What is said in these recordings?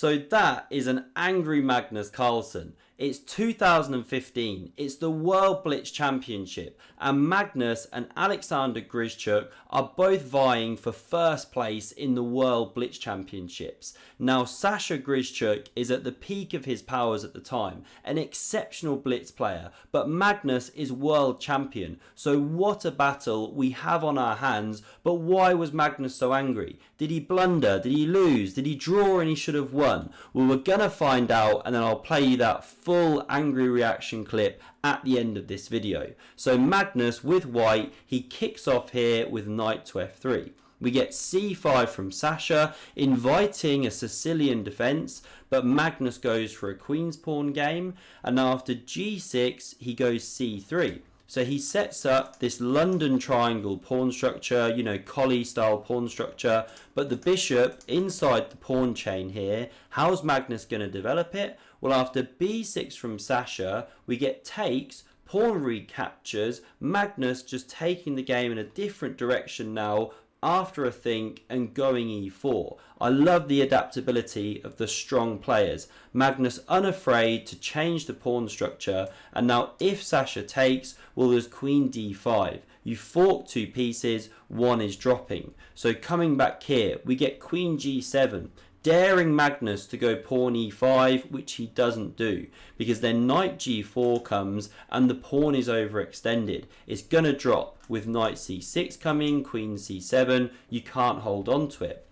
So that is an angry Magnus Carlsen. It's 2015, it's the World Blitz Championship, and Magnus and Alexander Grischuk are both vying for first place in the World Blitz Championships. Now, Sasha Grischuk is at the peak of his powers at the time, an exceptional Blitz player, but Magnus is world champion, so what a battle we have on our hands. But why was Magnus so angry? Did he blunder? Did he lose? Did he draw and he should have won? Well, we're gonna find out, and then I'll play you that full angry reaction clip at the end of this video. So Magnus with white, he kicks off here with knight to f3. We get c5 from Sasha, inviting a Sicilian defence, but Magnus goes for a queen's pawn game, and after g6 he goes c3. So he sets up this London triangle pawn structure, you know, collie style pawn structure, but the bishop inside the pawn chain here, how's Magnus going to develop it? Well, after b6 from Sasha, we get takes, pawn recaptures, Magnus just taking the game in a different direction now, after a think and going e4. I love the adaptability of the strong players. Magnus unafraid to change the pawn structure, and now if Sasha takes, well, there's queen d5. You fork two pieces, one is dropping. So coming back here, we get queen g7. Daring Magnus to go pawn e5, which he doesn't do, because then knight g4 comes and the pawn is overextended. It's going to drop with knight c6 coming, queen c7, you can't hold on to it.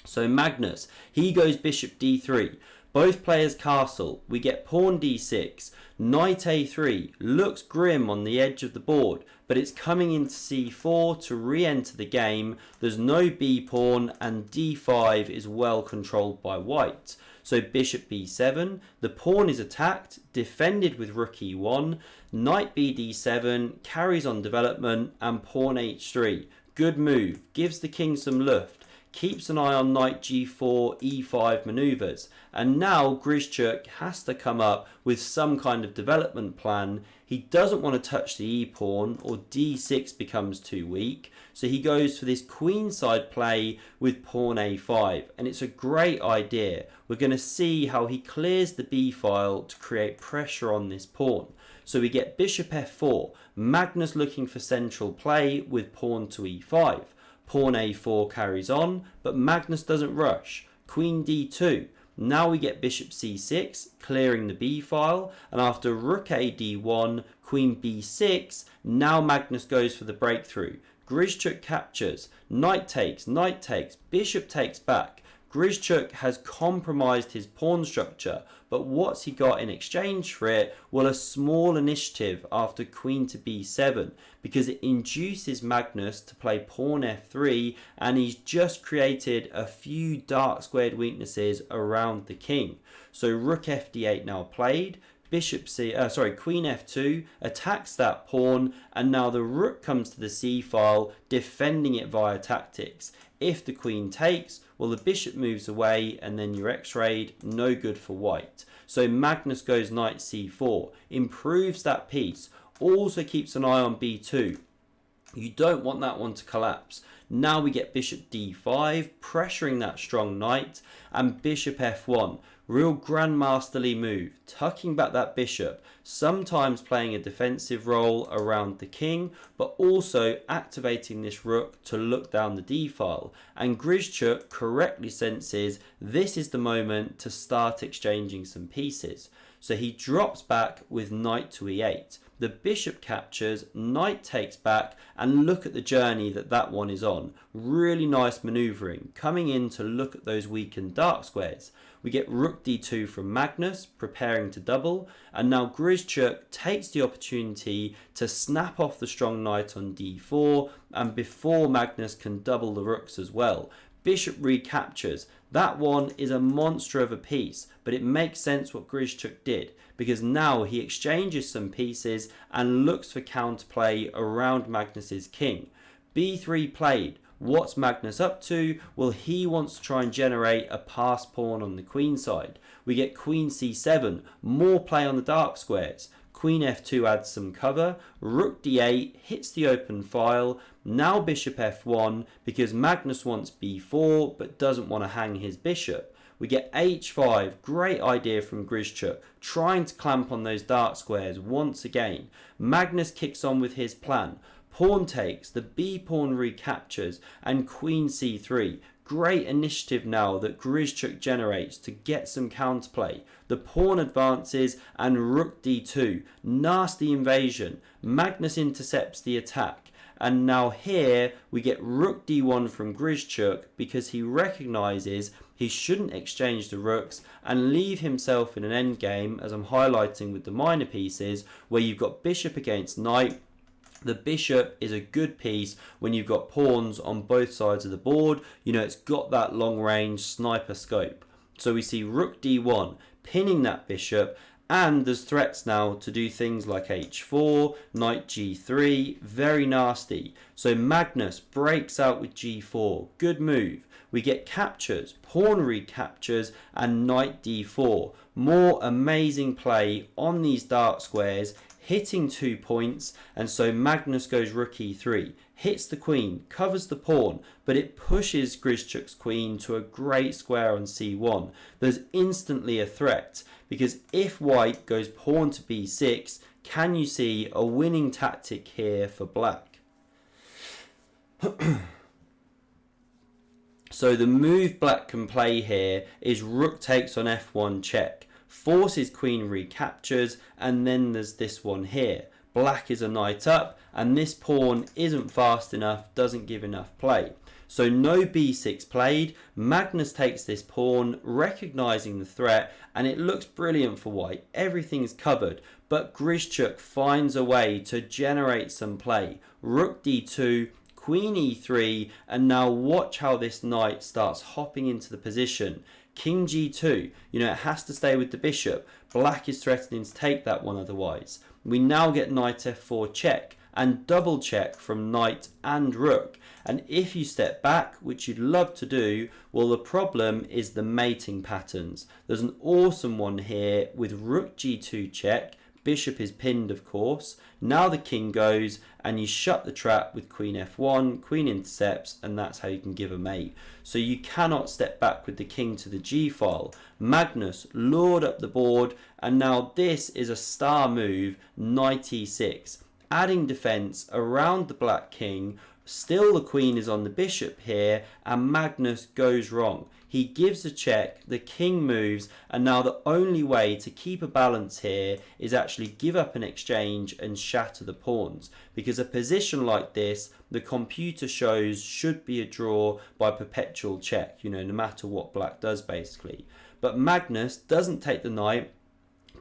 So Magnus, he goes bishop d3. Both players castle, we get pawn d6, knight a3, looks grim on the edge of the board, but it's coming into c4 to re-enter the game. There's no b pawn and d5 is well controlled by white. So bishop b7, the pawn is attacked, defended with rook e1, knight bd7, carries on development, and pawn h3. Good move, gives the king some luft. Keeps an eye on knight g4, e5 manoeuvres, and now Grischuk has to come up with some kind of development plan. He doesn't want to touch the e-pawn, or d6 becomes too weak, so he goes for this queenside play with pawn a5, and it's a great idea. We're going to see how he clears the b file to create pressure on this pawn. So we get bishop f4, Magnus looking for central play with pawn to e5. Pawn a4 carries on, but Magnus doesn't rush. Queen d2. Now we get bishop c6, clearing the b file, and after rook a d1, queen b6, now Magnus goes for the breakthrough. Grischuk captures, knight takes, bishop takes back. Grischuk has compromised his pawn structure, but what's he got in exchange for it? Well, a small initiative after queen to b7, because it induces Magnus to play pawn f3, and he's just created a few dark squared weaknesses around the king. So rook fd8 now played. Queen f2 attacks that pawn, and now the rook comes to the c file, defending it via tactics. If the queen takes, well, the bishop moves away, and then you're x-rayed, no good for white. So Magnus goes knight c4, improves that piece, also keeps an eye on b2. You don't want that one to collapse. Now we get bishop d5, pressuring that strong knight, and bishop f1. Real grandmasterly move, tucking back that bishop, sometimes playing a defensive role around the king, but also activating this rook to look down the d-file. And Grischuk correctly senses this is the moment to start exchanging some pieces. So he drops back with knight to e8. The bishop captures, knight takes back, and look at the journey that one is on. Really nice manoeuvring, coming in to look at those weakened dark squares. We get rook d2 from Magnus, preparing to double, and now Grischuk takes the opportunity to snap off the strong knight on d4, and before Magnus can double the rooks as well. Bishop recaptures. That one is a monster of a piece, but it makes sense what Grischuk did, because now he exchanges some pieces and looks for counterplay around Magnus's king. b3 played. What's Magnus up to? Well, he wants to try and generate a passed pawn on the queen side. We get queen c7, more play on the dark squares. Queen f2 adds some cover, rook d8 hits the open file, now bishop f1 because Magnus wants b4 but doesn't want to hang his bishop. We get h5, great idea from Grischuk, trying to clamp on those dark squares once again. Magnus kicks on with his plan. Pawn takes, the b pawn recaptures, and queen c3. Great initiative now that Grischuk generates to get some counterplay. The pawn advances and rook d2. Nasty invasion. Magnus intercepts the attack. And now here we get rook d1 from Grischuk because he recognises he shouldn't exchange the rooks and leave himself in an endgame, as I'm highlighting with the minor pieces, where you've got bishop against knight. The bishop is a good piece when you've got pawns on both sides of the board. You know, it's got that long range sniper scope. So we see rook d1, pinning that bishop, and there's threats now to do things like h4, knight g3, very nasty. So Magnus breaks out with g4, good move. We get captures, pawn recaptures, and knight d4. More amazing play on these dark squares, hitting 2 points, and so Magnus goes rook e3, hits the queen, covers the pawn, but it pushes Grischuk's queen to a great square on c1. There's instantly a threat, because if white goes pawn to b6, can you see a winning tactic here for black? So the move black can play here is rook takes on f1 check, forces queen recaptures, and then there's this one here. Black is a knight up, and this pawn isn't fast enough, doesn't give enough play. So no b6 played. Magnus takes this pawn, recognising the threat, and it looks brilliant for white. Everything's covered, but Grischuk finds a way to generate some play. Rook d2, queen e3, and now watch how this knight starts hopping into the position. King g2, you know, it has to stay with the bishop. Black is threatening to take that one otherwise. We now get knight f4 check and double check from knight and rook. And if you step back, which you'd love to do, well, the problem is the mating patterns. There's an awesome one here with rook g2 check. Bishop is pinned, of course. Now the king goes, and you shut the trap with queen f1, queen intercepts, and that's how you can give a mate. So you cannot step back with the king to the g file. Magnus lured up the board, and now this is a star move, knight e6, adding defense around the black king. Still the queen is on the bishop here, and Magnus goes wrong. He gives a check, the king moves, and now the only way to keep a balance here is actually give up an exchange and shatter the pawns. Because a position like this, the computer shows should be a draw by perpetual check, you know, no matter what black does basically. But Magnus doesn't take the knight,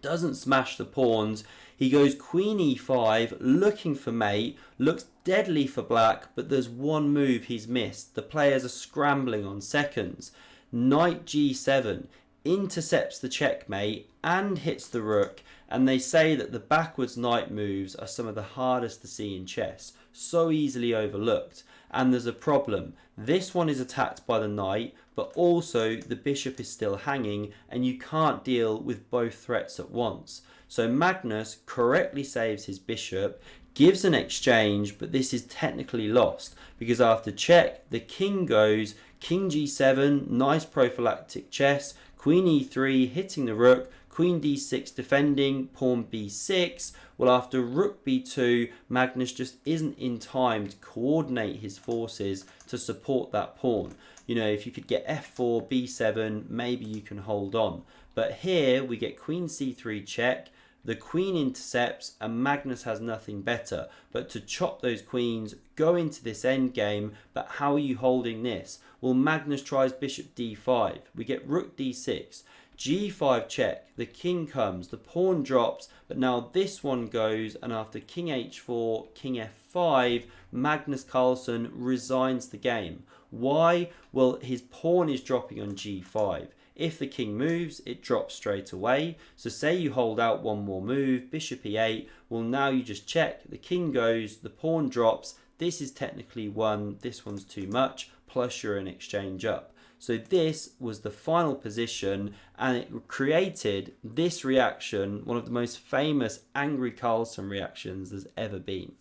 doesn't smash the pawns. He goes queen e5, looking for mate, looks deadly for black, but there's one move he's missed. The players are scrambling on seconds. Knight g7 intercepts the checkmate and hits the rook, and they say that the backwards knight moves are some of the hardest to see in chess, so easily overlooked. And there's a problem. This one is attacked by the knight, but also the bishop is still hanging, and you can't deal with both threats at once. So Magnus correctly saves his bishop, gives an exchange, but this is technically lost because after check, the king goes, king g7, nice prophylactic chess, queen e3 hitting the rook, queen d6 defending, pawn b6. Well, after rook b2, Magnus just isn't in time to coordinate his forces to support that pawn. You know, if you could get f4, b7, maybe you can hold on. But here we get queen c3 check, the queen intercepts, and Magnus has nothing better but to chop those queens, go into this endgame. But how are you holding this? Well, Magnus tries bishop d5. We get rook d6, g5 check, the king comes, the pawn drops, but now this one goes, and after king h4, king f5, Magnus Carlsen resigns the game. Why? Well, his pawn is dropping on g5. If the king moves, it drops straight away. So say you hold out one more move, bishop e8, well now you just check, the king goes, the pawn drops, this is technically won, this one's too much, plus you're an exchange up. So this was the final position, and it created this reaction, one of the most famous angry Carlsen reactions there's ever been.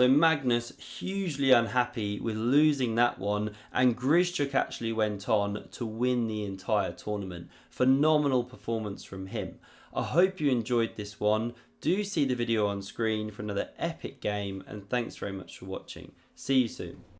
So Magnus hugely unhappy with losing that one, and Grischuk actually went on to win the entire tournament. Phenomenal performance from him. I hope you enjoyed this one. Do see the video on screen for another epic game, and thanks very much for watching. See you soon.